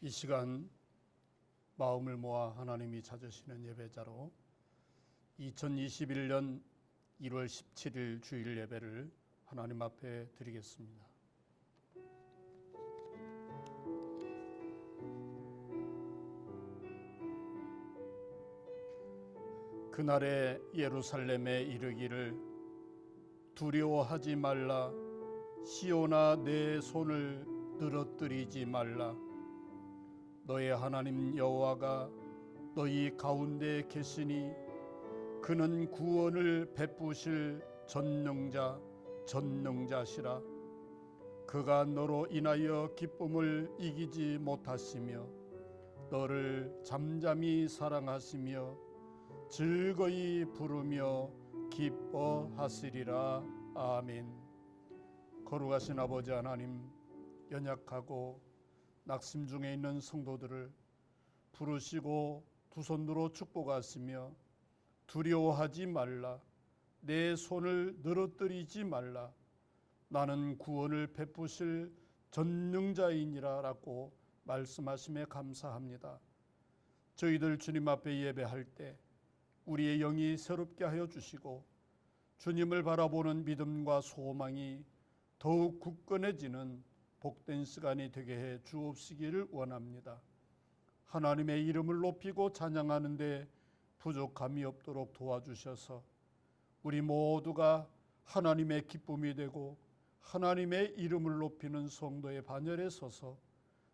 이 시간 마음을 모아 하나님이 찾으시는 예배자로 2021년 1월 17일 주일 예배를 하나님 앞에 드리겠습니다. 그날에 예루살렘에 이르기를 두려워하지 말라. 시온아, 내 손을 늘어뜨리지 말라. 너의 하나님 여호와가 너희 가운데 계시니 그는 구원을 베푸실 전능자시라. 그가 너로 인하여 기쁨을 이기지 못하시며 너를 잠잠히 사랑하시며 즐거이 부르며 기뻐하시리라. 아멘. 거룩하신 아버지 하나님, 연약하고 낙심 중에 있는 성도들을 부르시고 두 손으로 축복하시며 두려워하지 말라. 내 손을 늘어뜨리지 말라. 나는 구원을 베푸실 전능자이니라 라고 말씀하심에 감사합니다. 저희들 주님 앞에 예배할 때 우리의 영이 새롭게 하여 주시고 주님을 바라보는 믿음과 소망이 더욱 굳건해지는 복된 시간이 되게 해 주옵시기를 원합니다. 하나님의 이름을 높이고 찬양하는 데 부족함이 없도록 도와주셔서 우리 모두가 하나님의 기쁨이 되고 하나님의 이름을 높이는 성도의 반열에 서서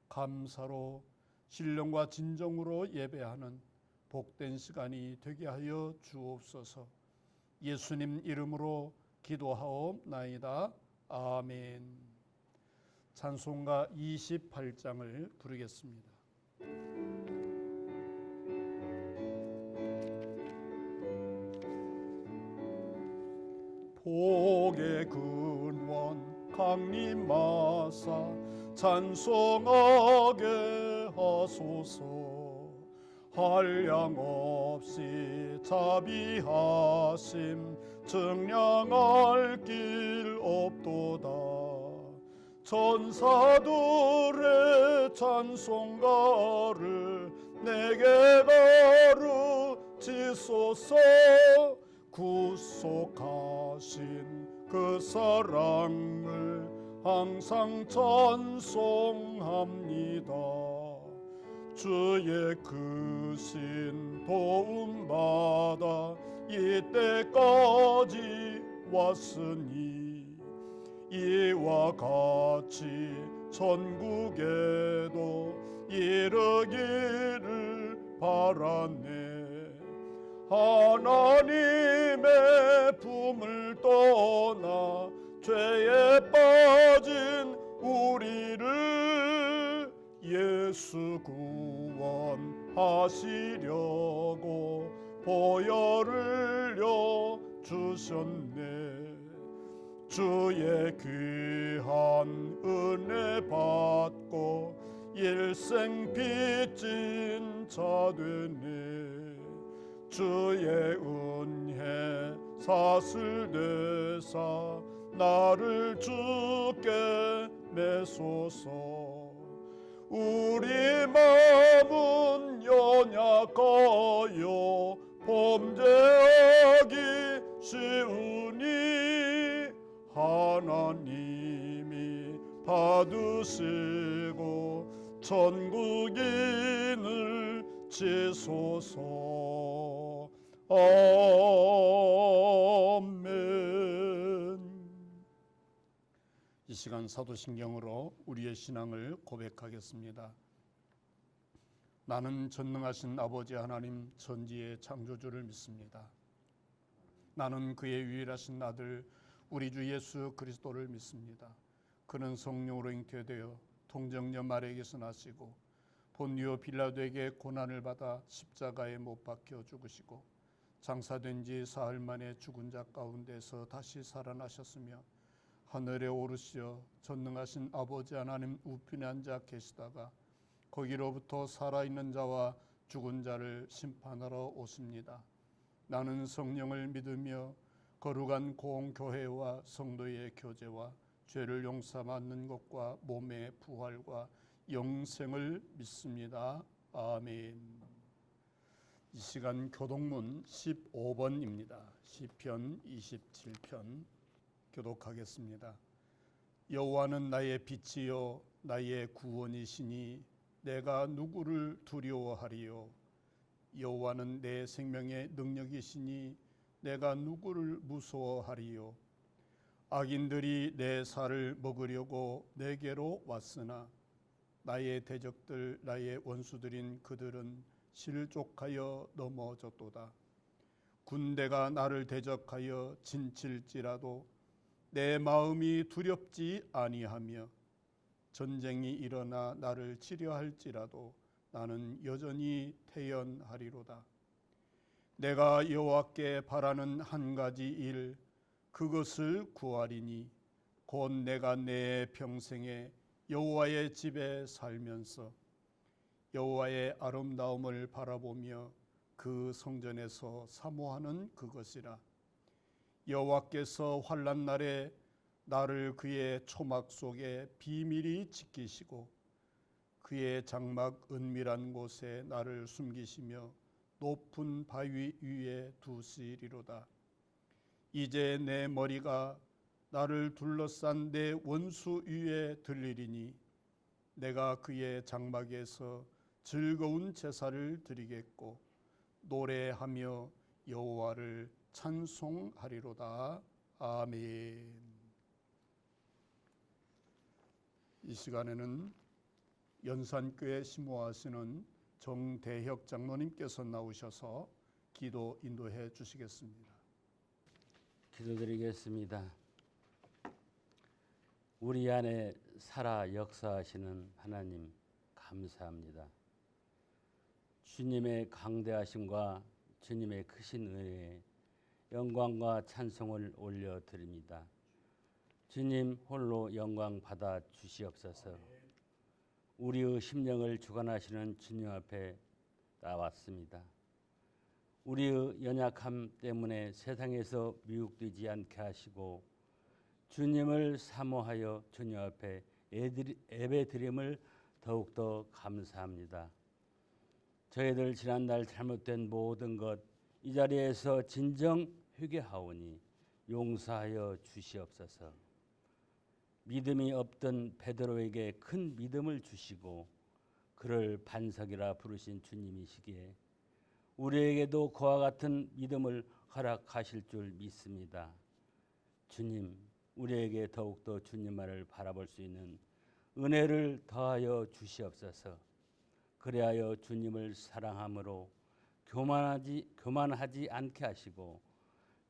감사로 신령과 진정으로 예배하는 복된 시간이 되게 하여 주옵소서. 예수님 이름으로 기도하옵나이다. 아멘. 찬송가 28장을 부르겠습니다. 복의 근원 강림하사 찬송하게 하소서. 한량없이 자비하심 증량할 길 없도다. 천사들의 찬송가를 내게 가르치소서. 구속하신 그 사랑을 항상 찬송합니다. 주의 크신 도움받아 이때까지 왔으니 이와 같이 천국에도 이르기를 바라네. 하나님의 품을 떠나 죄에 빠진 우리를 예수 구원하시려고 보혈을 려 주셨네. 주의 귀한 은혜 받고 일생 빚진 자 되네. 주의 은혜 사슬 되사 나를 주께 매소서. 우리 마음은 연약하여 범죄하기 쉬우니 하나님이 받으시고 천국인을 지소서. 아멘. 이 시간 사도신경으로 우리의 신앙을 고백하겠습니다. 나는 전능하신 아버지 하나님 천지의 창조주를 믿습니다. 나는 그의 유일하신 아들 우리 주 예수 그리스도를 믿습니다. 그는 성령으로 잉태되어 통정녀 마리아에게서 나시고 본디오 빌라도에게 고난을 받아 십자가에 못 박혀 죽으시고 장사된 지 사흘 만에 죽은 자 가운데서 다시 살아나셨으며 하늘에 오르시어 전능하신 아버지 하나님 우편에 앉아 계시다가 거기로부터 살아있는 자와 죽은 자를 심판하러 오십니다. 나는 성령을 믿으며 거룩한 공교회와 성도의 교제와 죄를 용서받는 것과 몸의 부활과 영생을 믿습니다. 아멘. 이 시간 교독문 15번입니다. 시편 27편 교독하겠습니다. 여호와는 나의 빛이요 나의 구원이시니 내가 누구를 두려워하리요. 여호와는 내 생명의 능력이시니 내가 누구를 무서워하리요. 악인들이 내 살을 먹으려고 내게로 왔으나 나의 대적들 나의 원수들인 그들은 실족하여 넘어졌도다. 군대가 나를 대적하여 진칠지라도 내 마음이 두렵지 아니하며 전쟁이 일어나 나를 치려할지라도 나는 여전히 태연하리로다. 내가 여호와께 바라는 한 가지 일 그것을 구하리니 곧 내가 내 평생에 여호와의 집에 살면서 여호와의 아름다움을 바라보며 그 성전에서 사모하는 그것이라. 여호와께서 환난 날에 나를 그의 초막 속에 비밀히 지키시고 그의 장막 은밀한 곳에 나를 숨기시며 높은 바위 위에 두시리로다. 이제 내 머리가 나를 둘러싼 내 원수 위에 들리리니 내가 그의 장막에서 즐거운 제사를 드리겠고 노래하며 여호와를 찬송하리로다. 아멘. 이 시간에는 연산교회 심호하시는 정대혁 장로님께서 나오셔서 기도 인도해 주시겠습니다. 기도드리겠습니다. 우리 안에 살아 역사하시는 하나님 감사합니다. 주님의 강대하심과 주님의 크신 은혜에 영광과 찬송을 올려드립니다. 주님 홀로 영광 받아 주시옵소서. 우리의 심령을 주관하시는 주님 앞에 나왔습니다. 우리의 연약함 때문에 세상에서 미혹되지 않게 하시고 주님을 사모하여 주님 앞에 예배드림을 더욱더 감사합니다. 저희들 지난날 잘못된 모든 것 이 자리에서 진정 회개하오니 용서하여 주시옵소서. 믿음이 없던 베드로에게 큰 믿음을 주시고 그를 반석이라 부르신 주님이시기에 우리에게도 그와 같은 믿음을 허락하실 줄 믿습니다. 주님, 우리에게 더욱더 주님만을 바라볼 수 있는 은혜를 더하여 주시옵소서. 그리하여 주님을 사랑함으로 교만하지 않게 하시고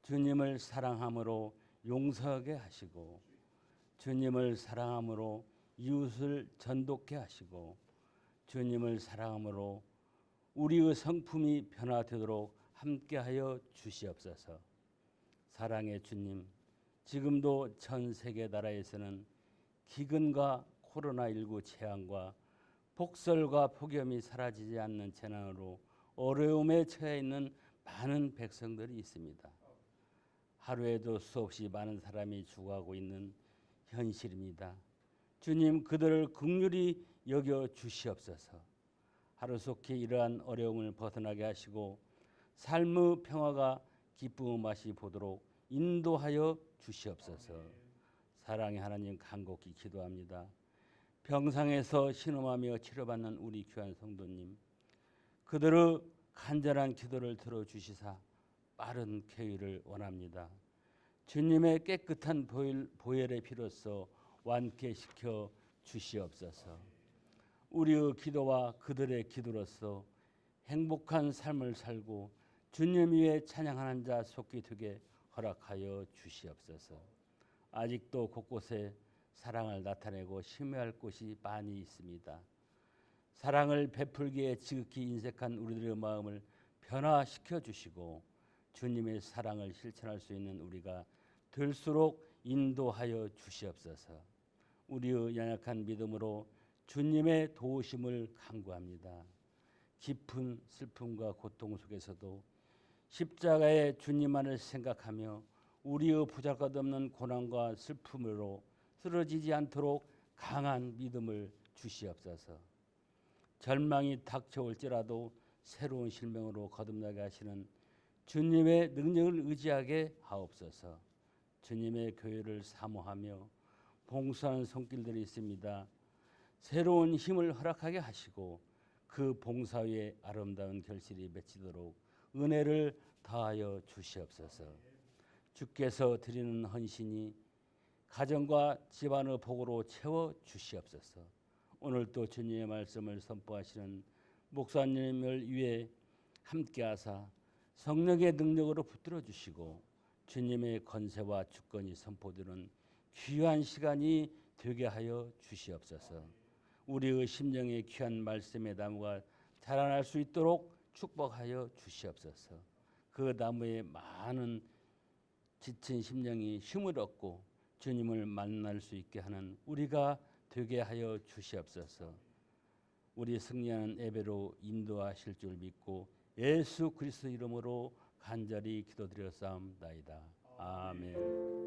주님을 사랑함으로 용서하게 하시고 주님을 사랑함으로 이웃을 전독케 하시고 주님을 사랑함으로 우리의 성품이 변화되도록 함께하여 주시옵소서. 사랑의 주님, 지금도 전 세계 나라에서는 기근과 코로나19 재앙과 폭설과 폭염이 사라지지 않는 재난으로 어려움에 처해 있는 많은 백성들이 있습니다. 하루에도 수없이 많은 사람이 죽어가고 있는 현실입니다. 주님, 그들을 긍휼히 여겨 주시옵소서. 하루속히 이러한 어려움을 벗어나게 하시고 삶의 평화가 기쁨의 맛이 보도록 인도하여 주시옵소서. 사랑의 하나님, 간곡히 기도합니다. 병상에서 신음하며 치료받는 우리 귀한 성도님, 그들의 간절한 기도를 들어주시사 빠른 쾌유를 원합니다. 주님의 깨끗한 보혈의 피로써 완쾌시켜 주시옵소서. 우리의 기도와 그들의 기도로서 행복한 삶을 살고 주님 위에 찬양하는 자 속히 되게 허락하여 주시옵소서. 아직도 곳곳에 사랑을 나타내고 심해할 곳이 많이 있습니다. 사랑을 베풀기에 지극히 인색한 우리들의 마음을 변화시켜 주시고 주님의 사랑을 실천할 수 있는 우리가 될수록 인도하여 주시옵소서. 우리의 연약한 믿음으로 주님의 도우심을 간구합니다. 깊은 슬픔과 고통 속에서도 십자가의 주님만을 생각하며 우리의 보잘것없는 고난과 슬픔으로 쓰러지지 않도록 강한 믿음을 주시옵소서. 절망이 닥쳐올지라도 새로운 실명으로 거듭나게 하시는 주님의 능력을 의지하게 하옵소서. 주님의 교회를 사모하며 봉사하는 손길들이 있습니다. 새로운 힘을 허락하게 하시고 그 봉사 위에 아름다운 결실이 맺히도록 은혜를 더하여 주시옵소서. 주께서 드리는 헌신이 가정과 집안의 복으로 채워 주시옵소서. 오늘 또 주님의 말씀을 선포하시는 목사님을 위해 함께하사 성령의 능력으로 붙들어 주시고 주님의 권세와 주권이 선포되는 귀한 시간이 되게 하여 주시옵소서. 우리의 심령의 귀한 말씀의 나무가 자라날 수 있도록 축복하여 주시옵소서. 그 나무에 많은 지친 심령이 힘을 얻고 주님을 만날 수 있게 하는 우리가 되게 하여 주시옵소서. 우리 승리하는 예배로 인도하실 줄 믿고 예수 그리스도 이름으로 간절히 기도드렸사옵나이다. 아멘.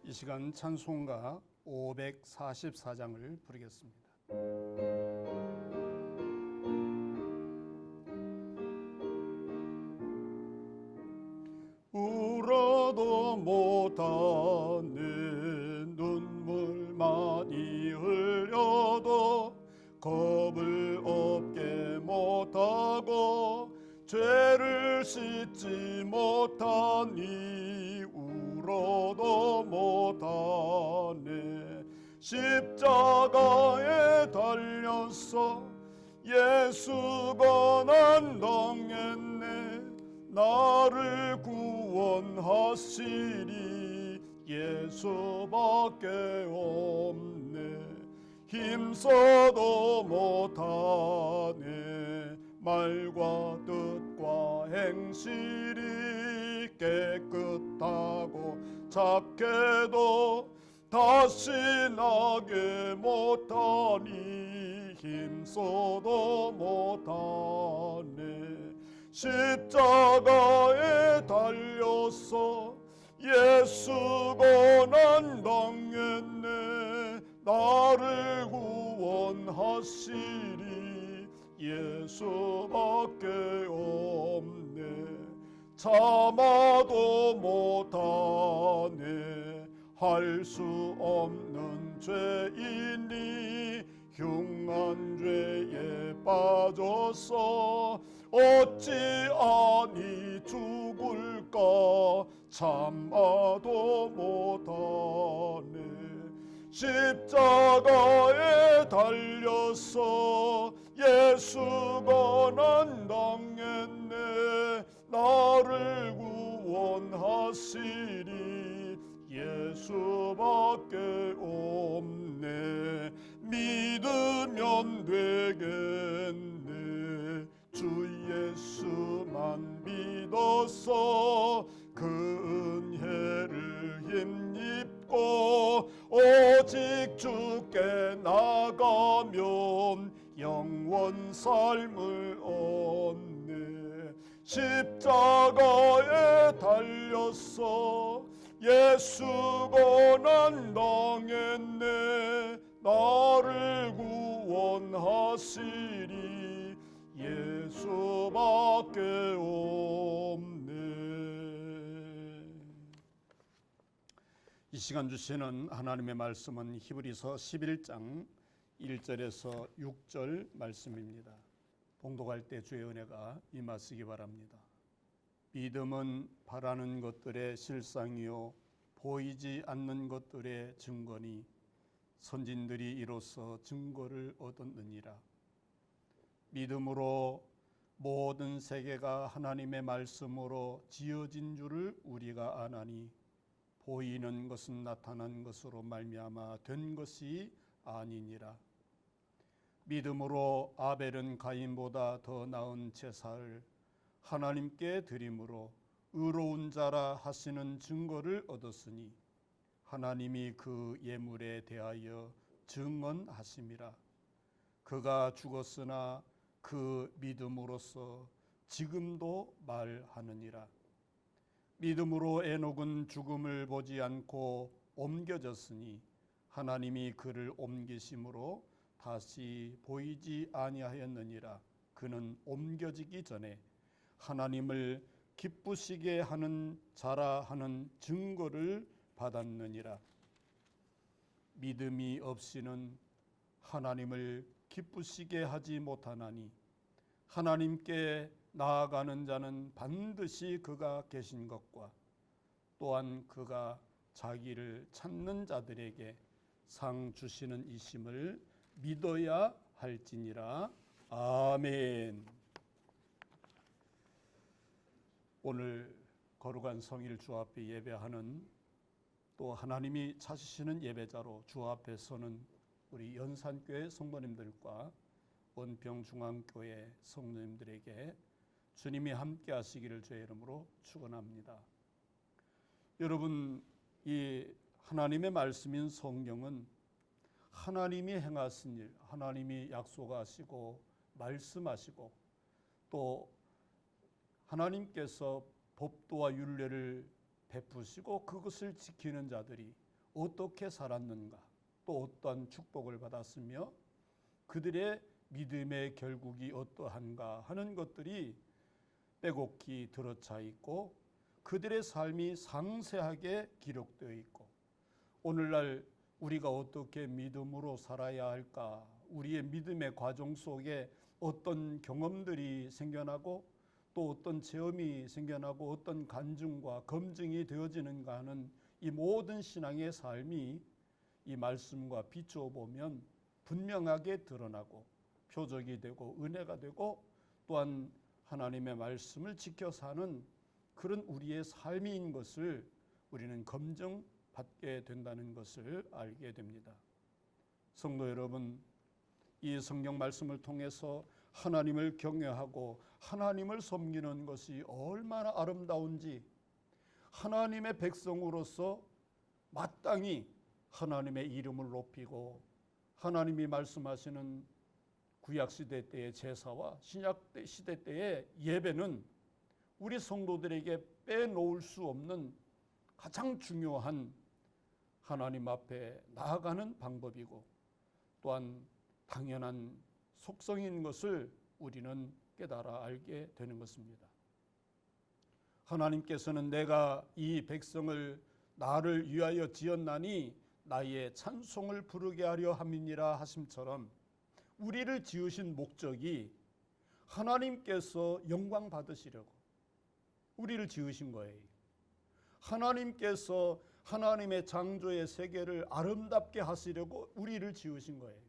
이 시간 찬송가 544장을 부르겠습니다. 울어도 못하네 눈물 많이 흘려도 겁을 없게 못하고 죄를 씻지 못하니 울어도 못하네. 십자가에 달려서 예수가 난 당했네. 나를 구원하시리 예수밖에 없네. 힘써도 못하네. 말과 뜻과 행실이 깨끗하고 착해도 다시 나게 못하니 힘써도 못하네. 십자가에 달려서 예수가 난 당했네. 나를 구원하시리 예수밖에 없네. 참아도 못하네. 할 수 없는 죄이니 흉한 죄에 빠져서 어찌 아니 죽을까 참아도 못하네. 십자가에 달려서 예수가 난 당했네. 나를 구원하시리 예수밖에 없네. 믿으면 되겠네. 주 예수만 믿어서 그 은혜를 힘입고 오직 주께 나가면 영원 삶을 얻네. 십자가에 달려서 예수가 난 당했네. 나를 구원하시리 예수밖에 없네. 이 시간 주시는 하나님의 말씀은 히브리서 11장 1절에서 6절 말씀입니다. 봉독할 때 주의 은혜가 임하시기 바랍니다. 믿음은 바라는 것들의 실상이요 보이지 않는 것들의 증거니 선진들이 이로써 증거를 얻었느니라. 믿음으로 모든 세계가 하나님의 말씀으로 지어진 줄을 우리가 아나니 보이는 것은 나타난 것으로 말미암아 된 것이 아니니라. 믿음으로 아벨은 가인보다 더 나은 제사를 하나님께 드림으로 의로운 자라 하시는 증거를 얻었으니 하나님이 그 예물에 대하여 증언하심이라. 그가 죽었으나 그 믿음으로써 지금도 말하느니라. 믿음으로 에녹은 죽음을 보지 않고 옮겨졌으니 하나님이 그를 옮기심으로 다시 보이지 아니하였느니라. 그는 옮겨지기 전에 하나님을 기쁘시게 하는 자라 하는 증거를 받았느니라. 믿음이 없이는 하나님을 기쁘시게 하지 못하나니 하나님께 나아가는 자는 반드시 그가 계신 것과 또한 그가 자기를 찾는 자들에게 상 주시는 이심을 믿어야 할지니라. 아멘. 오늘 거룩한 성일 주 앞에 예배하는 또 하나님이 찾으시는 예배자로 주 앞에 서는 우리 연산교회 성도님들과 원평중앙교회 성도님들에게 주님이 함께 하시기를 주의 이름으로 축원합니다. 여러분, 이 하나님의 말씀인 성경은 하나님이 행하신 일, 하나님이 약속하시고 말씀하시고 또 하나님께서 법도와 율례를 베푸시고 그것을 지키는 자들이 어떻게 살았는가, 또 어떠한 축복을 받았으며 그들의 믿음의 결국이 어떠한가 하는 것들이 빼곡히 들어차 있고 그들의 삶이 상세하게 기록되어 있고 오늘날 우리가 어떻게 믿음으로 살아야 할까, 우리의 믿음의 과정 속에 어떤 경험들이 생겨나고 또 어떤 체험이 생겨나고 어떤 간증과 검증이 되어지는가 하는 이 모든 신앙의 삶이 이 말씀과 비추어 보면 분명하게 드러나고 표적이 되고 은혜가 되고 또한 하나님의 말씀을 지켜 사는 그런 우리의 삶인 것을 우리는 검증받게 된다는 것을 알게 됩니다. 성도 여러분, 이 성경 말씀을 통해서 하나님을 경외하고 하나님을 섬기는 것이 얼마나 아름다운지, 하나님의 백성으로서 마땅히 하나님의 이름을 높이고 하나님이 말씀하시는 구약시대 때의 제사와 신약시대 때의 예배는 우리 성도들에게 빼놓을 수 없는 가장 중요한 하나님 앞에 나아가는 방법이고 또한 당연한 속성인 것을 우리는 깨달아 알게 되는 것입니다. 하나님께서는 내가 이 백성을 나를 위하여 지었나니 나의 찬송을 부르게 하려 함이니라 하심처럼 우리를 지으신 목적이 하나님께서 영광 받으시려고 우리를 지으신 거예요. 하나님께서 하나님의 창조의 세계를 아름답게 하시려고 우리를 지으신 거예요.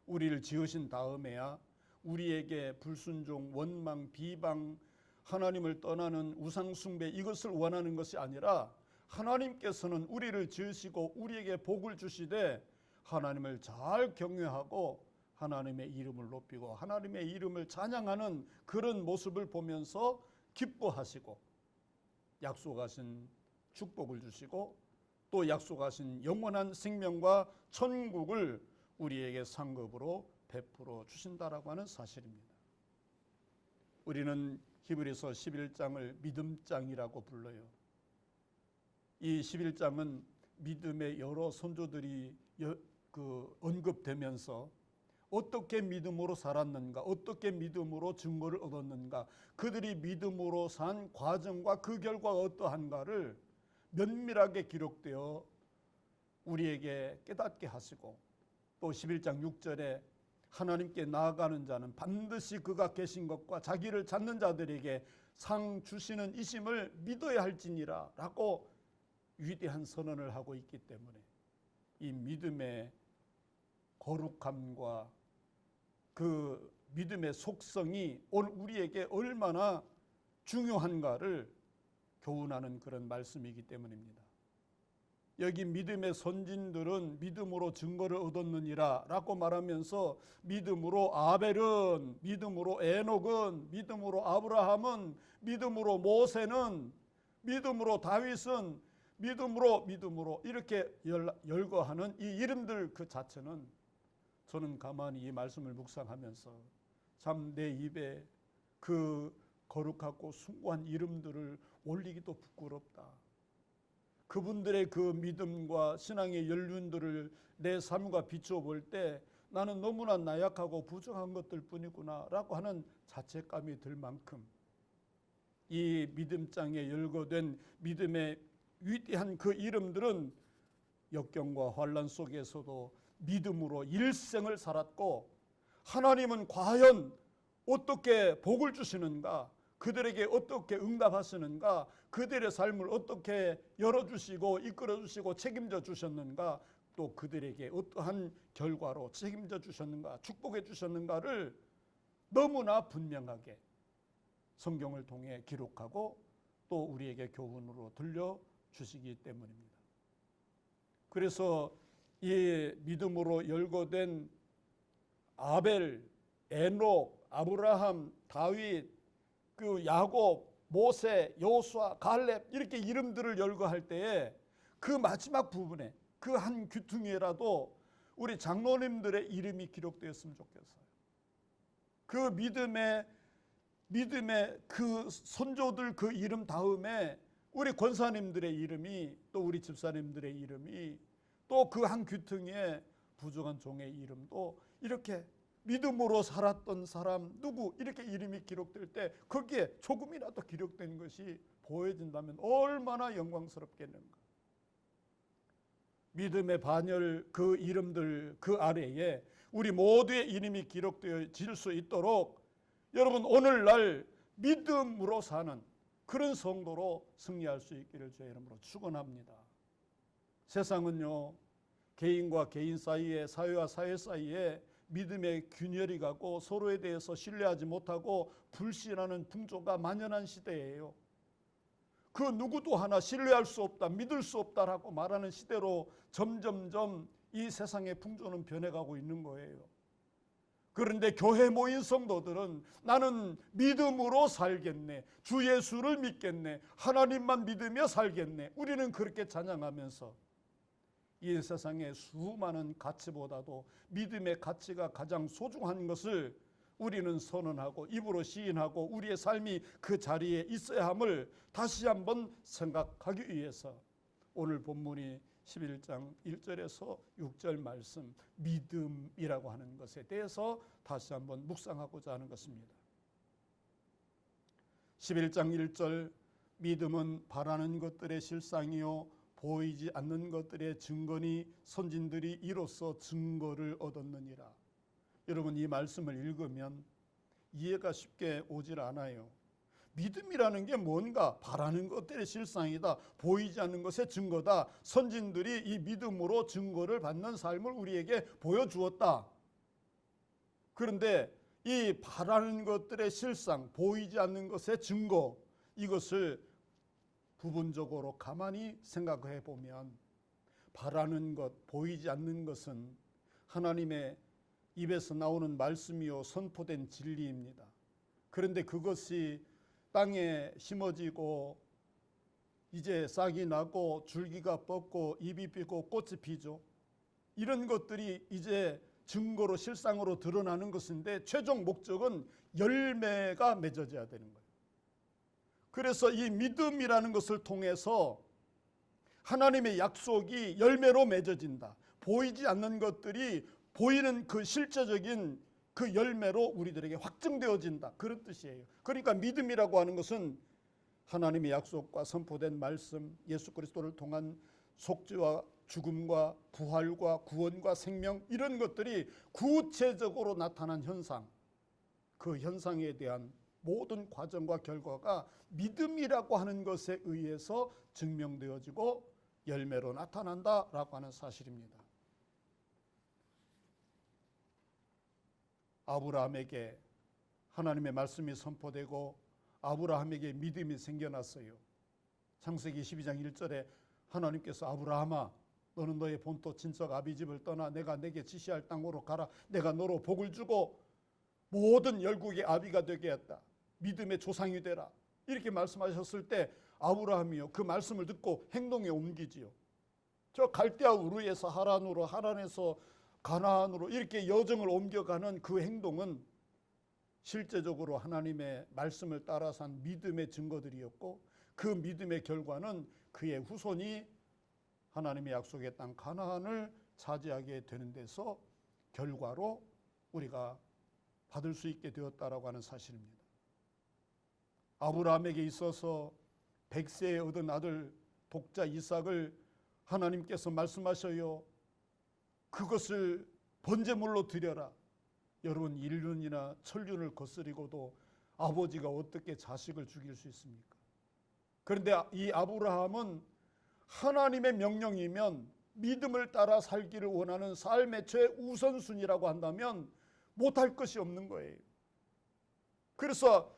우리를 지으신 다음에야 우리에게 불순종, 원망, 비방, 하나님을 떠나는 우상숭배 이것을 원하는 것이 아니라 하나님께서는 우리를 지으시고 우리에게 복을 주시되 하나님을 잘 경외하고 하나님의 이름을 높이고 하나님의 이름을 찬양하는 그런 모습을 보면서 기뻐하시고 약속하신 축복을 주시고 또 약속하신 영원한 생명과 천국을 우리에게 상급으로 베풀어 주신다라고 하는 사실입니다. 우리는 히브리서 11장을 믿음장이라고 불러요. 이 11장은 믿음의 여러 선조들이 언급되면서 어떻게 믿음으로 살았는가, 어떻게 믿음으로 증거를 얻었는가, 그들이 믿음으로 산 과정과 그 결과가 어떠한가를 면밀하게 기록되어 우리에게 깨닫게 하시고 또 11장 6절에 하나님께 나아가는 자는 반드시 그가 계신 것과 자기를 찾는 자들에게 상 주시는 이심을 믿어야 할지니라 라고 위대한 선언을 하고 있기 때문에 이 믿음의 거룩함과 그 믿음의 속성이 오늘 우리에게 얼마나 중요한가를 교훈하는 그런 말씀이기 때문입니다. 여기 믿음의 선진들은 믿음으로 증거를 얻었느니라 라고 말하면서 믿음으로 아벨은, 믿음으로 에녹은, 믿음으로 아브라함은, 믿음으로 모세는, 믿음으로 다윗은, 믿음으로 이렇게 열거하는 이 이름들 그 자체는 저는 가만히 이 말씀을 묵상하면서 참 내 입에 그 거룩하고 숭고한 이름들을 올리기도 부끄럽다. 그분들의 그 믿음과 신앙의 연륜들을 내 삶과 비추어 볼 때 나는 너무나 나약하고 부족한 것들 뿐이구나 라고 하는 자책감이 들 만큼 이 믿음장에 열거된 믿음의 위대한 그 이름들은 역경과 환난 속에서도 믿음으로 일생을 살았고, 하나님은 과연 어떻게 복을 주시는가, 그들에게 어떻게 응답하시는가, 그들의 삶을 어떻게 열어주시고 이끌어주시고 책임져 주셨는가, 또 그들에게 어떠한 결과로 책임져 주셨는가, 축복해 주셨는가를 너무나 분명하게 성경을 통해 기록하고 또 우리에게 교훈으로 들려주시기 때문입니다. 그래서 이 믿음으로 열거된 아벨, 에녹, 아브라함, 다윗, 그 야곱, 모세, 여호수아, 갈렙 이렇게 이름들을 열거할 때에 그 마지막 부분에 그 한 귀퉁이라도 우리 장로님들의 이름이 기록되었으면 좋겠어요. 그 믿음의 그 선조들 그 이름 다음에 우리 권사님들의 이름이, 또 우리 집사님들의 이름이, 또 그 한 귀퉁이에 부족한 종의 이름도 이렇게 믿음으로 살았던 사람 누구 이렇게 이름이 기록될 때 거기에 조금이라도 기록된 것이 보여진다면 얼마나 영광스럽겠는가. 믿음의 반열 그 이름들 그 아래에 우리 모두의 이름이 기록되어질 수 있도록 여러분 오늘날 믿음으로 사는 그런 성도로 승리할 수 있기를 주의 이름으로 축원합니다. 세상은요, 개인과 개인 사이에, 사회와 사회 사이에 믿음의 균열이 가고 서로에 대해서 신뢰하지 못하고 불신하는 풍조가 만연한 시대예요. 그 누구도 하나 신뢰할 수 없다, 믿을 수 없다라고 말하는 시대로 점점점 이 세상의 풍조는 변해가고 있는 거예요. 그런데 교회 모인 성도들은 나는 믿음으로 살겠네, 주 예수를 믿겠네, 하나님만 믿으며 살겠네, 우리는 그렇게 찬양하면서 이 세상의 수많은 가치보다도 믿음의 가치가 가장 소중한 것을 우리는 선언하고 입으로 시인하고 우리의 삶이 그 자리에 있어야 함을 다시 한번 생각하기 위해서 오늘 본문이 11장 1절에서 6절 말씀 믿음이라고 하는 것에 대해서 다시 한번 묵상하고자 하는 것입니다. 11장 1절 믿음은 바라는 것들의 실상이요 보이지 않는 것들의 증거니 선진들이 이로써 증거를 얻었느니라. 여러분 이 말씀을 읽으면 이해가 쉽게 오질 않아요. 믿음이라는 게 뭔가 바라는 것들의 실상이다, 보이지 않는 것의 증거다, 선진들이 이 믿음으로 증거를 받는 삶을 우리에게 보여주었다. 그런데 이 바라는 것들의 실상, 보이지 않는 것의 증거, 이것을 부분적으로 가만히 생각해 보면 바라는 것, 보이지 않는 것은 하나님의 입에서 나오는 말씀이요 선포된 진리입니다. 그런데 그것이 땅에 심어지고 이제 싹이 나고 줄기가 뻗고 잎이 피고 꽃이 피죠. 이런 것들이 이제 증거로 실상으로 드러나는 것인데 최종 목적은 열매가 맺어져야 되는 거예요. 그래서 이 믿음이라는 것을 통해서 하나님의 약속이 열매로 맺어진다. 보이지 않는 것들이 보이는 그 실제적인 그 열매로 우리들에게 확증되어진다. 그런 뜻이에요. 그러니까 믿음이라고 하는 것은 하나님의 약속과 선포된 말씀, 예수 그리스도를 통한 속죄와 죽음과 부활과 구원과 생명, 이런 것들이 구체적으로 나타난 현상, 그 현상에 대한 모든 과정과 결과가 믿음이라고 하는 것에 의해서 증명되어지고 열매로 나타난다라고 하는 사실입니다. 아브라함에게 하나님의 말씀이 선포되고 아브라함에게 믿음이 생겨났어요. 창세기 12장 1절에 하나님께서 아브라함아, 너는 너의 본토 친척 아비집을 떠나 내가 내게 지시할 땅으로 가라. 내가 너로 복을 주고 모든 열국의 아비가 되게 했다. 믿음의 조상이 되라. 이렇게 말씀하셨을 때 아브라함이요, 그 말씀을 듣고 행동에 옮기지요. 저 갈대아 우르에서 하란으로, 하란에서 가나안으로 이렇게 여정을 옮겨가는 그 행동은 실제적으로 하나님의 말씀을 따라서 한 믿음의 증거들이었고, 그 믿음의 결과는 그의 후손이 하나님의 약속의 땅 가나안을 차지하게 되는 데서 결과로 우리가 받을 수 있게 되었다라고 하는 사실입니다. 아브라함에게 있어서 100세에 얻은 아들 독자 이삭을 하나님께서 말씀하셔요. 그것을 번제물로 드려라. 여러분, 1년이나 천년을 거스리고도 아버지가 어떻게 자식을 죽일 수 있습니까? 그런데 이 아브라함은 하나님의 명령이면 믿음을 따라 살기를 원하는 삶의 최우선순위라고 한다면 못할 것이 없는 거예요. 그래서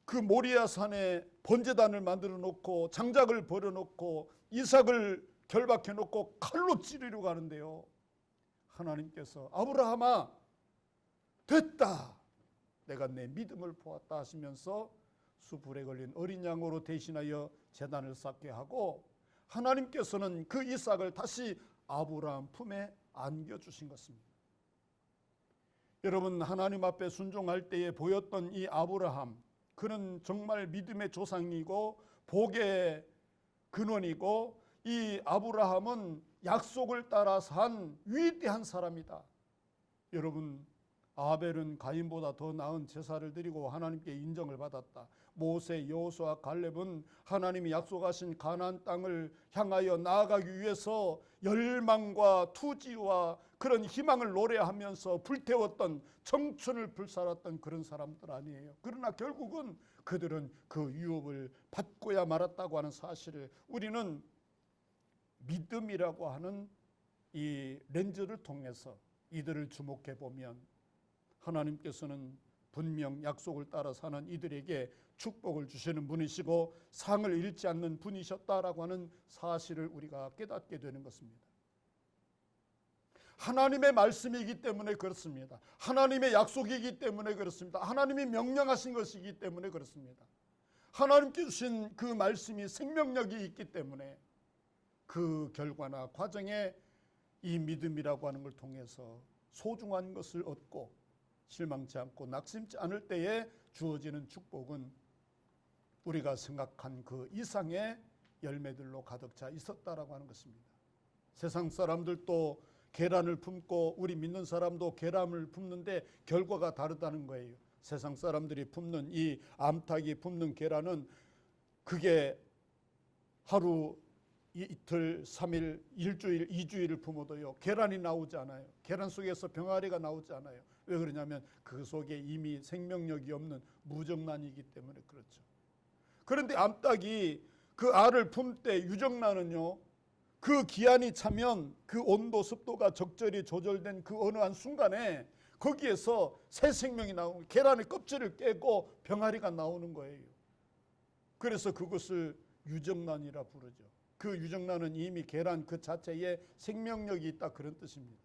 그 모리아 산에 번제단을 만들어 놓고 장작을 버려 놓고 이삭을 결박해 놓고 칼로 찌르려고 하는데요, 하나님께서 아브라함아 됐다, 내가 내 믿음을 보았다 하시면서 수풀에 걸린 어린 양으로 대신하여 제단을 쌓게 하고, 하나님께서는 그 이삭을 다시 아브라함 품에 안겨주신 것입니다. 여러분, 하나님 앞에 순종할 때에 보였던 이 아브라함, 그는 정말 믿음의 조상이고 복의 근원이고, 이 아브라함은 약속을 따라서 한 위대한 사람이다. 여러분, 아벨은 가인보다 더 나은 제사를 드리고 하나님께 인정을 받았다. 모세, 여호수아, 갈렙은 하나님이 약속하신 가나안 땅을 향하여 나아가기 위해서 열망과 투지와 그런 희망을 노래하면서 불태웠던, 청춘을 불살았던 그런 사람들 아니에요. 그러나 결국은 그들은 그 유업을 받고야 말았다고 하는 사실을 우리는 믿음이라고 하는 이 렌즈를 통해서 이들을 주목해 보면, 하나님께서는 분명 약속을 따라 사는 이들에게 축복을 주시는 분이시고 상을 잃지 않는 분이셨다라고 하는 사실을 우리가 깨닫게 되는 것입니다. 하나님의 말씀이기 때문에 그렇습니다. 하나님의 약속이기 때문에 그렇습니다. 하나님이 명령하신 것이기 때문에 그렇습니다. 하나님께 주신 그 말씀이 생명력이 있기 때문에 그 결과나 과정에 이 믿음이라고 하는 걸 통해서 소중한 것을 얻고 실망치 않고 낙심치 않을 때에 주어지는 축복은 우리가 생각한 그 이상의 열매들로 가득 차 있었다라고 하는 것입니다. 세상 사람들도 계란을 품고 우리 믿는 사람도 계란을 품는데 결과가 다르다는 거예요. 세상 사람들이 품는 이 암탉이 품는 계란은 그게 하루, 이틀, 3일, 일주일, 2주일을 품어도요, 계란이 나오지 않아요. 계란 속에서 병아리가 나오지 않아요. 왜 그러냐면 그 속에 이미 생명력이 없는 무정란이기 때문에 그렇죠. 그런데 암탉이 그 알을 품 때 유정란은요, 그 기한이 차면 그 온도 습도가 적절히 조절된 그 어느 한 순간에 거기에서 새 생명이 나오는, 계란의 껍질을 깨고 병아리가 나오는 거예요. 그래서 그것을 유정란이라 부르죠. 그 유정란은 이미 계란 그 자체에 생명력이 있다, 그런 뜻입니다.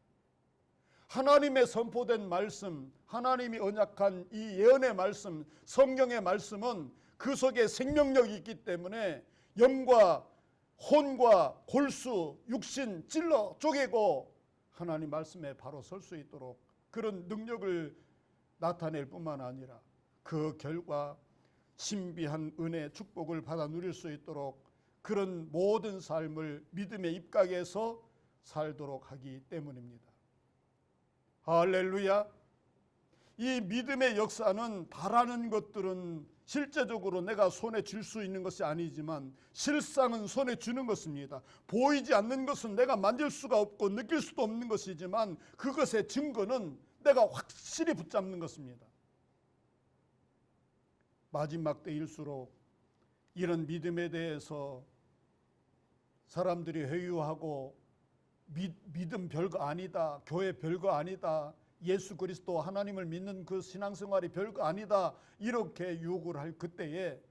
하나님의 선포된 말씀, 하나님이 언약한 이 예언의 말씀, 성경의 말씀은 그 속에 생명력이 있기 때문에 영과 혼과 골수, 육신 찔러 쪼개고 하나님 말씀에 바로 설 수 있도록 그런 능력을 나타낼 뿐만 아니라 그 결과 신비한 은혜, 축복을 받아 누릴 수 있도록 그런 모든 삶을 믿음의 입각에서 살도록 하기 때문입니다. 할렐루야. 이 믿음의 역사는 바라는 것들은 실제적으로 내가 손에 쥘 수 있는 것이 아니지만 실상은 손에 쥐는 것입니다. 보이지 않는 것은 내가 만질 수가 없고 느낄 수도 없는 것이지만 그것의 증거는 내가 확실히 붙잡는 것입니다. 마지막 때일수록 이런 믿음에 대해서 사람들이 회유하고 믿음 별거 아니다, 교회 별거 아니다, 예수 그리스도 하나님을 믿는 그 신앙생활이 별거 아니다, 이렇게 욕을 할 그때에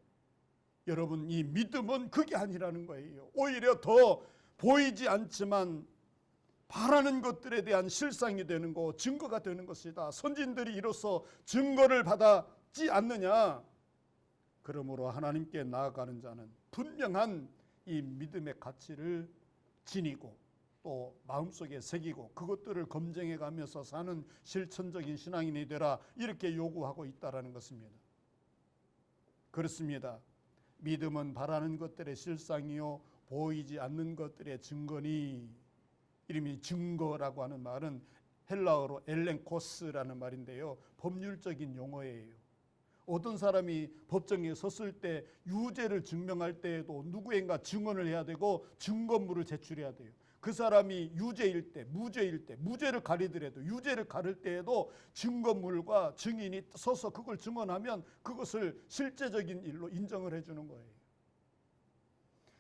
여러분, 이 믿음은 그게 아니라는 거예요. 오히려 더 보이지 않지만 바라는 것들에 대한 실상이 되는 거, 증거가 되는 것이다. 선진들이 이로써 증거를 받았지 않느냐. 그러므로 하나님께 나아가는 자는 분명한 이 믿음의 가치를 지니고 또 마음속에 새기고 그것들을 검증해 가면서 사는 실천적인 신앙인이 되라, 이렇게 요구하고 있다라는 것입니다. 그렇습니다. 믿음은 바라는 것들의 실상이요 보이지 않는 것들의 증거니, 이름이 증거라고 하는 말은 헬라어로 엘렌코스라는 말인데요, 법률적인 용어예요. 어떤 사람이 법정에 섰을 때 유죄를 증명할 때에도 누구인가 증언을 해야 되고 증거물을 제출해야 돼요. 그 사람이 유죄일 때, 무죄일 때, 무죄를 가리더라도 유죄를 가릴 때에도 증거물과 증인이 서서 그걸 증언하면 그것을 실제적인 일로 인정을 해주는 거예요.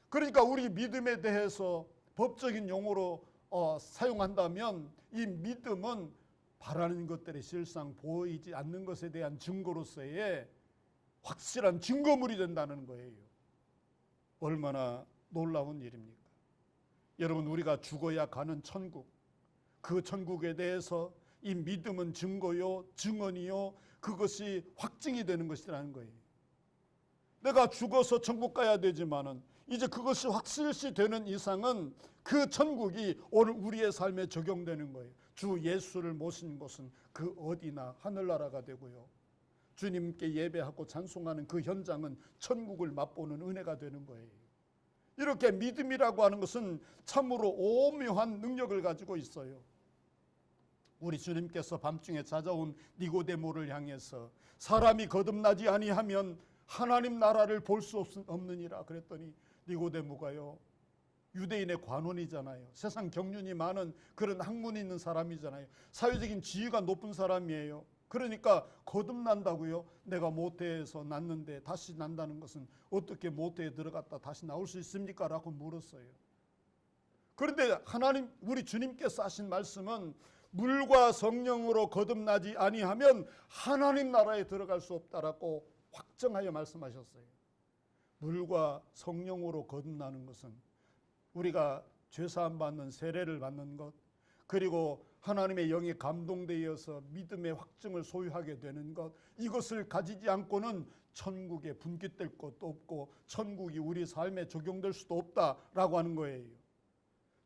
그러니까 우리 믿음에 대해서 법적인 용어로 사용한다면 이 믿음은 바라는 것들의 실상, 보이지 않는 것에 대한 증거로서의 확실한 증거물이 된다는 거예요. 얼마나 놀라운 일입니까? 여러분, 우리가 죽어야 가는 천국, 그 천국에 대해서 이 믿음은 증거요, 증언이요, 그것이 확증이 되는 것이라는 거예요. 내가 죽어서 천국 가야 되지만은 이제 그것이 확실시 되는 이상은 그 천국이 오늘 우리의 삶에 적용되는 거예요. 주 예수를 모신 곳은 그 어디나 하늘나라가 되고요, 주님께 예배하고 찬송하는 그 현장은 천국을 맛보는 은혜가 되는 거예요. 이렇게 믿음이라고 하는 것은 참으로 오묘한 능력을 가지고 있어요. 우리 주님께서 밤중에 찾아온 니고데모를 향해서 사람이 거듭나지 아니하면 하나님 나라를 볼 수 없느니라 그랬더니, 니고데모가요, 유대인의 관원이잖아요. 세상 경륜이 많은 그런 학문이 있는 사람이잖아요. 사회적인 지위가 높은 사람이에요. 그러니까 거듭난다고요? 내가 모태에서 났는데 다시 난다는 것은 어떻게 모태에 들어갔다 다시 나올 수 있습니까? 라고 물었어요. 그런데 하나님, 우리 주님께서 하신 말씀은 물과 성령으로 거듭나지 아니하면 하나님 나라에 들어갈 수 없다라고 확정하여 말씀하셨어요. 물과 성령으로 거듭나는 것은 우리가 죄사함 받는 세례를 받는 것, 그리고 하나님의 영에 감동되어서 믿음의 확증을 소유하게 되는 것, 이것을 가지지 않고는 천국에 분깃될 것도 없고 천국이 우리 삶에 적용될 수도 없다라고 하는 거예요.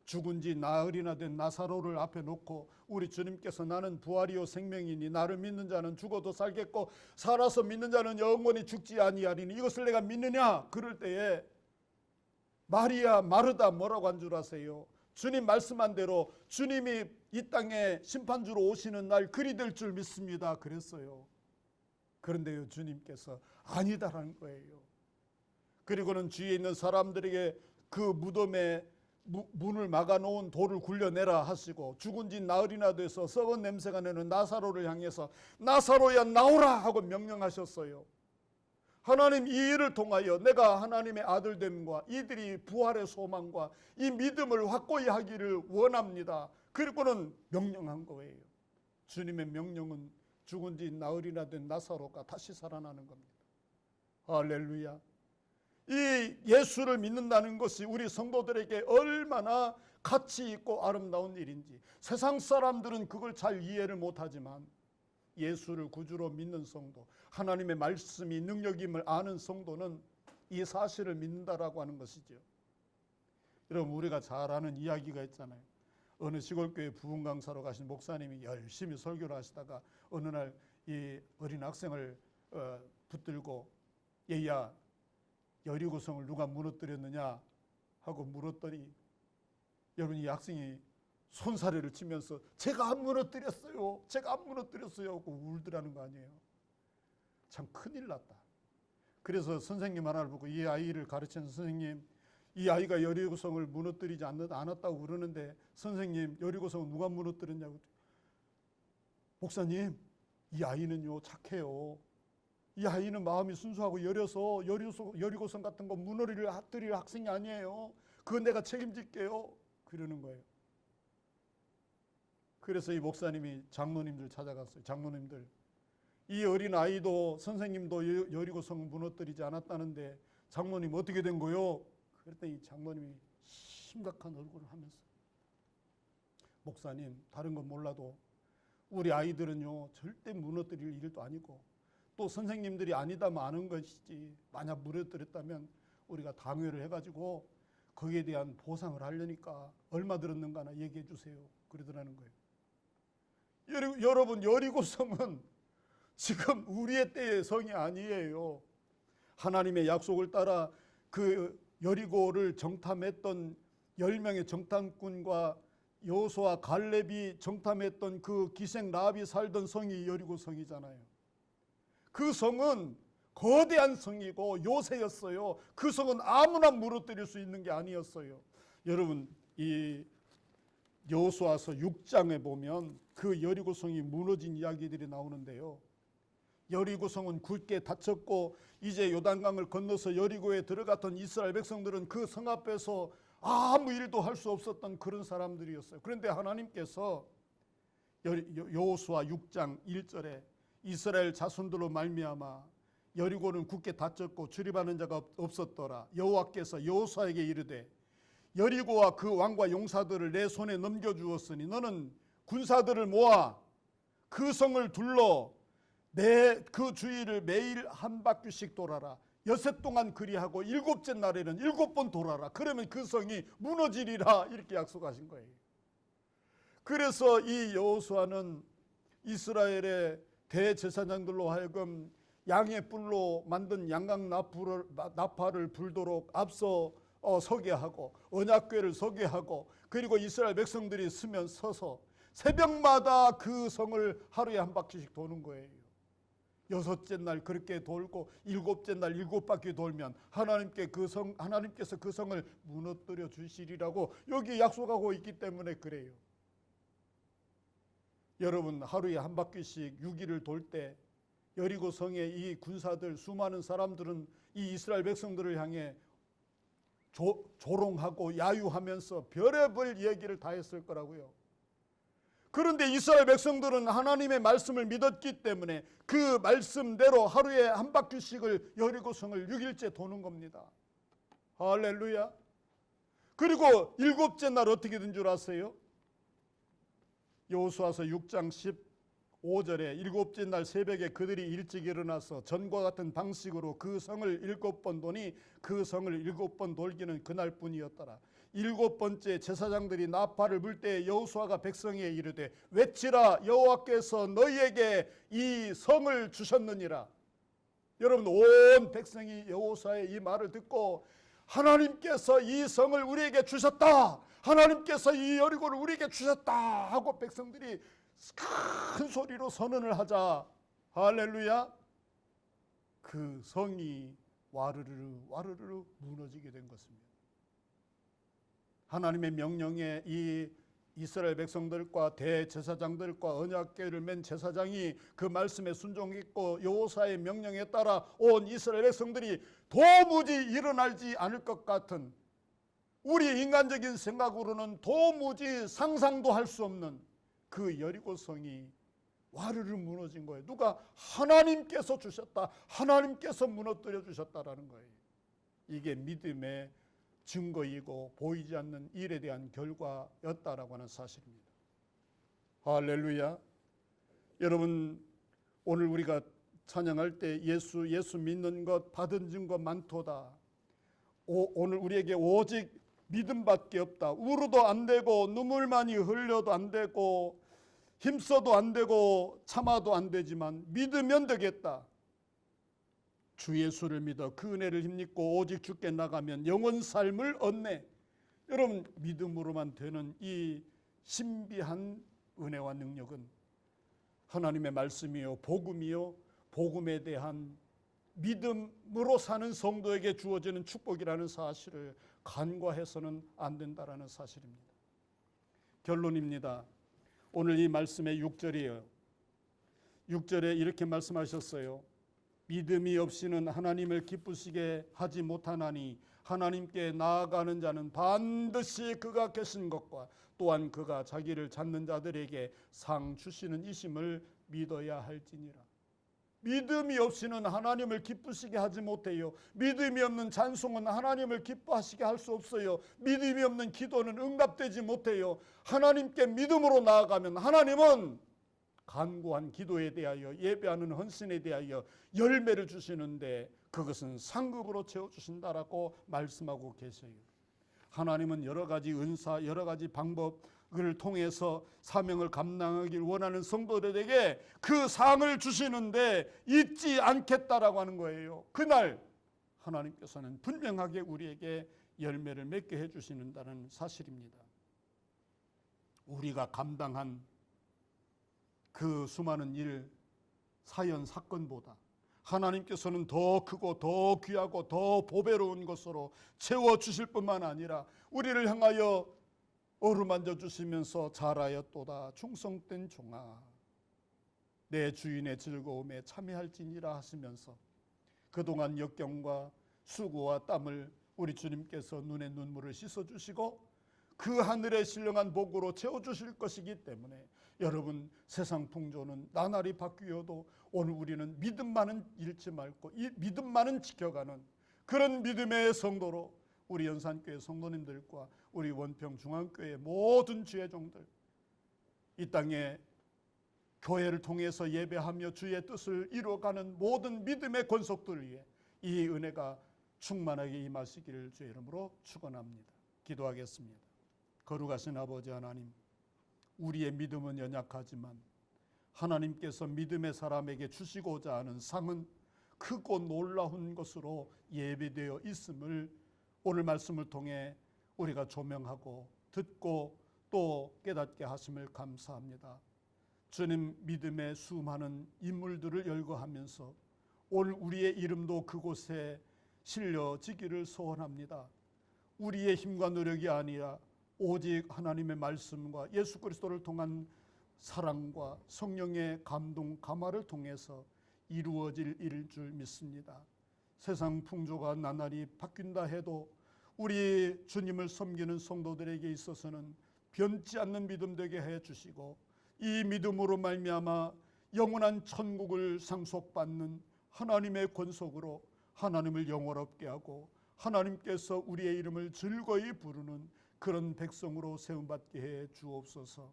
죽은 지 나흘이나 된 나사로를 앞에 놓고 우리 주님께서 나는 부활이요 생명이니 나를 믿는 자는 죽어도 살겠고 살아서 믿는 자는 영원히 죽지 아니하리니 이것을 내가 믿느냐? 그럴 때에 마리아 마르다 뭐라고 한 줄 아세요? 주님 말씀한 대로 주님이 이 땅에 심판주로 오시는 날 그리 될 줄 믿습니다 그랬어요. 그런데요, 주님께서 아니다라는 거예요. 그리고는 주위에 있는 사람들에게 그 무덤에 문을 막아놓은 돌을 굴려내라 하시고, 죽은 지 나흘이나 돼서 썩은 냄새가 나는 나사로를 향해서 나사로야 나오라 하고 명령하셨어요. 하나님, 이 일을 통하여 내가 하나님의 아들됨과 이들이 부활의 소망과 이 믿음을 확고히 하기를 원합니다. 그리고는 명령한 거예요. 주님의 명령은 죽은 지 나흘이나 된 나사로가 다시 살아나는 겁니다. 할렐루야. 이 예수를 믿는다는 것이 우리 성도들에게 얼마나 가치 있고 아름다운 일인지, 세상 사람들은 그걸 잘 이해를 못하지만 예수를 구주로 믿는 성도, 하나님의 말씀이 능력임을 아는 성도는 이 사실을 믿는다라고 하는 것이죠. 여러분, 우리가 잘 아는 이야기가 있잖아요. 어느 시골교회 부흥 강사로 가신 목사님이 열심히 설교를 하시다가 어느 날 이 어린 학생을 붙들고 얘야, 여리고성을 누가 무너뜨렸느냐 하고 물었더니, 여러분, 이 학생이 손사래를 치면서 제가 안 무너뜨렸어요, 제가 안 무너뜨렸어요 하고 울더라는 거 아니에요. 참 큰일 났다. 그래서 선생님 하나를 보고 이 아이를 가르치는 선생님, 이 아이가 여리고성을 무너뜨리지 않았다고 그러는데 선생님, 여리고성을 누가 무너뜨렸냐고. 목사님, 이 아이는요 착해요. 이 아이는 마음이 순수하고 여려서 여리고성 같은 거 무너뜨릴 학생이 아니에요. 그건 내가 책임질게요. 그러는 거예요. 그래서 이 목사님이 장로님들 찾아갔어요. 장로님들, 이 어린 아이도 선생님도 여리고성 무너뜨리지 않았다는데 장로님 어떻게 된 거요? 그랬더니 장로님이 심각한 얼굴을 하면서, 목사님, 다른 건 몰라도 우리 아이들은요 절대 무너뜨릴 일도 아니고 또 선생님들이 아니다 아는 것이지, 만약 무너뜨렸다면 우리가 당회를 해가지고 거기에 대한 보상을 하려니까 얼마 들었는가 하나 얘기해 주세요. 그러더라는 거예요. 여러분, 여리고성은 지금 우리의 때의 성이 아니에요. 하나님의 약속을 따라 그 여리고를 정탐했던 10명의 정탐꾼과 여호수아 갈렙이 정탐했던 그 기생 라합이 살던 성이 여리고성이잖아요. 그 성은 거대한 성이고 요새였어요. 그 성은 아무나 무너뜨릴 수 있는 게 아니었어요. 여러분, 이 여호수아서 6장에 보면 그 여리고성이 무너진 이야기들이 나오는데요. 여리고성은 굳게 닫혔고 이제 요단강을 건너서 여리고에 들어갔던 이스라엘 백성들은 그 성 앞에서 아무 일도 할 수 없었던 그런 사람들이었어요. 그런데 하나님께서 여호수아 6장 1절에 이스라엘 자손들로 말미암아 여리고는 굳게 닫혔고 출입하는 자가 없었더라. 여호와께서 여호수아에게 이르되 여리고와 그 왕과 용사들을 내 손에 넘겨주었으니 너는 군사들을 모아 그 성을 둘러 내 그 주위를 매일 한 바퀴씩 돌아라. 여섯 동안 그리하고 일곱째 날에는 7번 돌아라. 그러면 그 성이 무너지리라. 이렇게 약속하신 거예요. 그래서 이 여호수아는 이스라엘의 대제사장들로 하여금 양의 뿔로 만든 양각 나팔을 불도록 앞서 서게 하고 언약궤를 서게 하고 그리고 이스라엘 백성들이 서서 새벽마다 그 성을 하루에 한 바퀴씩 도는 거예요. 6째 날 그렇게 돌고 7째 날 7바퀴 돌면 하나님께서 그 성을 무너뜨려 주시리라고 여기 약속하고 있기 때문에 그래요. 여러분, 하루에 한 바퀴씩 6일을 돌 때 여리고 성의 이 군사들 수많은 사람들은 이 이스라엘 백성들을 향해 조롱하고 야유하면서 별의별 얘기를 다 했을 거라고요. 그런데 이스라엘 백성들은 하나님의 말씀을 믿었기 때문에 그 말씀대로 하루에 한 바퀴씩을 여리고성을 6일째 도는 겁니다. 할렐루야. 그리고 7째 날 어떻게 된 줄 아세요? 여호수아서 6장 15절에 7째 날 새벽에 그들이 일찍 일어나서 전과 같은 방식으로 그 성을 7번 도니 그 성을 7번 돌기는 그날뿐이었더라. 7번째 제사장들이 나팔을 불 때 여호수아가 백성에게 이르되 외치라 여호와께서 너희에게 이 성을 주셨느니라. 여러분, 온 백성이 여호수아의 이 말을 듣고 하나님께서 이 성을 우리에게 주셨다, 하나님께서 이 여리고를 우리에게 주셨다 하고 백성들이 큰 소리로 선언을 하자, 할렐루야, 그 성이 와르르 무너지게 된 것입니다. 하나님의 명령에 이 이스라엘 백성들과 대제사장들과 언약궤를 맨 제사장이 그 말씀에 순종했고 여호수아의 명령에 따라 온 이스라엘 백성들이 도무지 일어나지 않을 것 같은, 우리 인간적인 생각으로는 도무지 상상도 할 수 없는 그 여리고성이 와르르 무너진 거예요. 누가? 하나님께서 주셨다, 하나님께서 무너뜨려 주셨다라는 거예요. 이게 믿음의 증거이고 보이지 않는 일에 대한 결과였다라고 하는 사실입니다. 할렐루야. 여러분, 오늘 우리가 찬양할 때 예수 믿는 것 받은 증거 많도다. 오늘 우리에게 오직 믿음밖에 없다. 울어도 안 되고 눈물 많이 흘려도 안 되고 힘써도 안 되고 참아도 안 되지만 믿으면 되겠다. 주 예수를 믿어 그 은혜를 힘입고 오직 주께 나가면 영원 삶을 얻네. 여러분, 믿음으로만 되는 이 신비한 은혜와 능력은 하나님의 말씀이요 복음이요 복음에 대한 믿음으로 사는 성도에게 주어지는 축복이라는 사실을 간과해서는 안 된다라는 사실입니다. 결론입니다. 오늘 이 말씀의 6절이에요. 6절에 이렇게 말씀하셨어요. 믿음이 없이는 하나님을 기쁘시게 하지 못하나니 하나님께 나아가는 자는 반드시 그가 계신 것과 또한 그가 자기를 찾는 자들에게 상 주시는 이심을 믿어야 할지니라. 믿음이 없이는 하나님을 기쁘시게 하지 못해요. 믿음이 없는 찬송은 하나님을 기뻐하시게 할 수 없어요. 믿음이 없는 기도는 응답되지 못해요. 하나님께 믿음으로 나아가면 하나님은 간구한 기도에 대하여 예배하는 헌신에 대하여 열매를 주시는데 그것은 상급으로 채워주신다라고 말씀하고 계세요. 하나님은 여러 가지 은사, 여러 가지 방법을 통해서 사명을 감당하길 원하는 성도들에게 그 상을 주시는데 잊지 않겠다라고 하는 거예요. 그날 하나님께서는 분명하게 우리에게 열매를 맺게 해주시는다는 사실입니다. 우리가 감당한 그 수많은 일, 사연, 사건보다 하나님께서는 더 크고 더 귀하고 더 보배로운 것으로 채워주실 뿐만 아니라 우리를 향하여 어루만져 주시면서 잘하였도다 충성된 종아 내 주인의 즐거움에 참여할지니라 하시면서 그동안 역경과 수고와 땀을 우리 주님께서 눈에 눈물을 씻어주시고 그 하늘의 신령한 복으로 채워주실 것이기 때문에 여러분, 세상 풍조는 나날이 바뀌어도 오늘 우리는 믿음만은 잃지 말고 이 믿음만은 지켜가는 그런 믿음의 성도로 우리 연산교회 성도님들과 우리 원평 중앙교회 모든 주의 종들 이 땅에 교회를 통해서 예배하며 주의 뜻을 이루어가는 모든 믿음의 권속들 위해 이 은혜가 충만하게 임하시기를 주의 이름으로 축원합니다. 기도하겠습니다. 거룩하신 아버지 하나님, 우리의 믿음은 연약하지만 하나님께서 믿음의 사람에게 주시고자 하는 상은 크고 놀라운 것으로 예비되어 있음을 오늘 말씀을 통해 우리가 조명하고 듣고 또 깨닫게 하심을 감사합니다. 주님, 믿음의 수많은 인물들을 열거하면서 오늘 우리의 이름도 그곳에 실려지기를 소원합니다. 우리의 힘과 노력이 아니라 오직 하나님의 말씀과 예수 그리스도를 통한 사랑과 성령의 감동, 감화를 통해서 이루어질 일일 줄 믿습니다. 세상 풍조가 나날이 바뀐다 해도 우리 주님을 섬기는 성도들에게 있어서는 변치 않는 믿음 되게 해 주시고 이 믿음으로 말미암아 영원한 천국을 상속받는 하나님의 권속으로 하나님을 영원롭게 하고 하나님께서 우리의 이름을 즐거이 부르는 그런 백성으로 세움받게 해 주옵소서.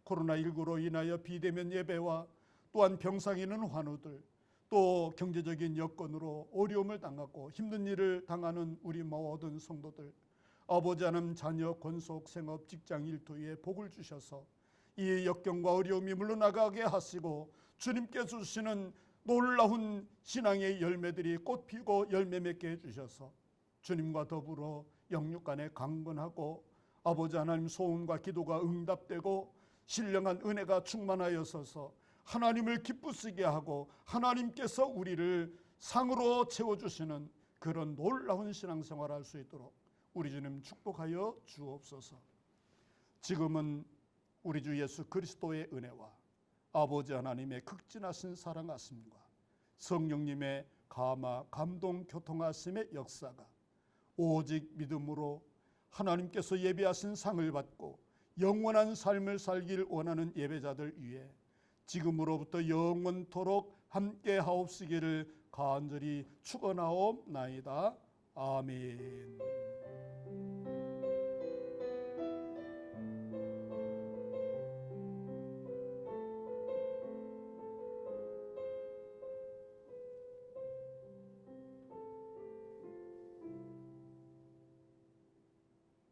코로나19로 인하여 비대면 예배와 또한 병상에 있는 환우들, 또 경제적인 여건으로 어려움을 당하고 힘든 일을 당하는 우리 모든 성도들, 아버지 하나님 자녀, 권속, 생업, 직장, 일터에 복을 주셔서 이 역경과 어려움이 물러나가게 하시고 주님께서 주시는 놀라운 신앙의 열매들이 꽃피고 열매 맺게 해주셔서 주님과 더불어 영육 간에 강건하고 아버지 하나님 소원과 기도가 응답되고 신령한 은혜가 충만하여서서 하나님을 기쁘시게 하고 하나님께서 우리를 상으로 채워주시는 그런 놀라운 신앙생활을 할 수 있도록 우리 주님 축복하여 주옵소서. 지금은 우리 주 예수 그리스도의 은혜와 아버지 하나님의 극진하신 사랑하심과 성령님의 감화, 감동, 교통하심의 역사가 오직 믿음으로 하나님께서 예비하신 상을 받고 영원한 삶을 살길 원하는 예배자들 위해 지금으로부터 영원토록 함께 하옵시기를 간절히 축원하옵나이다. 아멘.